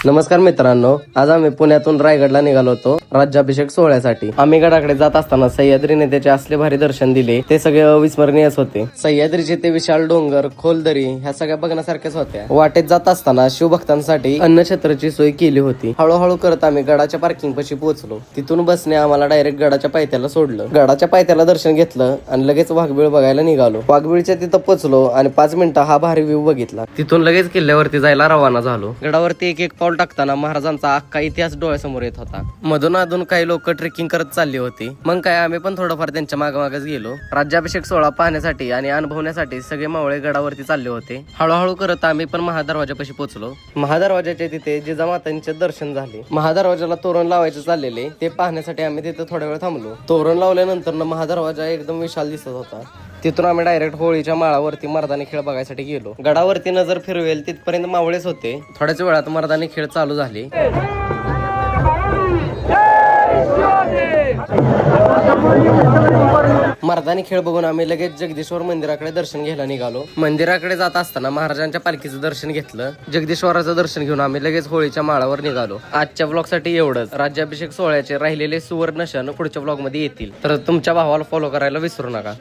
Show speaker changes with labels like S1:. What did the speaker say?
S1: नमस्कार मित्रांनो, आज आम्ही पुण्यातून रायगडला निघालो होतो राज्याभिषेक सोहळ्यासाठी. आम्ही गडाकडे जात असताना सह्याद्रीने त्याचे असले भारी दर्शन दिले, ते सगळे अविस्मरणीयच होते. सह्याद्रीचे ते विशाल डोंगर, खोल दरी ह्या सगळ्या बघण्यासारख्याच होत्या. वाटेत जात असताना शिवभक्तांसाठी अन्नछत्राची सोय केली होती. हळूहळू करत आम्ही गडाच्या पार्किंग पाशी पोहोचलो. तिथून बसने आम्हाला डायरेक्ट गडाच्या पायथ्याला सोडलं. गडाच्या पायथ्याला दर्शन घेतलं आणि लगेच वाघबीळ बघायला निघालो. वाघबीळच्या तिथं पोहोचलो आणि 5 मिनिटं हा भारी व्ह्यू बघितला. तिथून लगेच किल्ल्यावरती जायला रवाना झालो. गडावरती एक एक पाऊल टाकताना महाराजांचा अख्खा इतिहास डोळ्यासमोर येत होता. मधून अधून काही लोक ट्रेकिंग करत चालली होती. मग काय आम्ही पण थोडंफार त्यांच्या मागमागच गेलो. राज्याभिषेक सोहळा पाहण्यासाठी आणि अनुभवण्यासाठी सगळे मावळे गडावरती चालले होते. हळूहळू करत आम्ही पण महादरवाजापाशी पोहोचलो. महादरवाजाच्या तिथे जिजामातांचे दर्शन झाले. महादरवाजाला तोरण लावायचे चाललेले, ते पाहण्यासाठी आम्ही तिथे थोड्या वेळ थांबलो. तोरण लावल्यानंतर महादरवाजा एकदम विशाल दिसत होता. तिथून आम्ही डायरेक्ट होळीच्या माळावरती मर्दानी खेळ बघायसाठी गेलो. गडावरती नजर फिरवेल तिथपर्यंत मावळेच होते. थोड्याच वेळात मर्दानी खेळ चालू झाले. मर्दानी खेळ बघून आम्ही लगेच जगदीश्वर मंदिराकडे दर्शन घ्यायला निघालो. मंदिराकडे जात असताना महाराजांच्या पालखीचं दर्शन घेतलं. जगदीश्वराचं दर्शन घेऊन आम्ही लगेच होळीच्या माळावर निघालो. आजच्या ब्लॉग साठी एवढंच. राज्याभिषेक सोहळ्याचे राहिलेले सुवर्ण क्षण पुढच्या ब्लॉग मध्ये येतील, तर तुमच्या भावाला फॉलो करायला विसरू नका.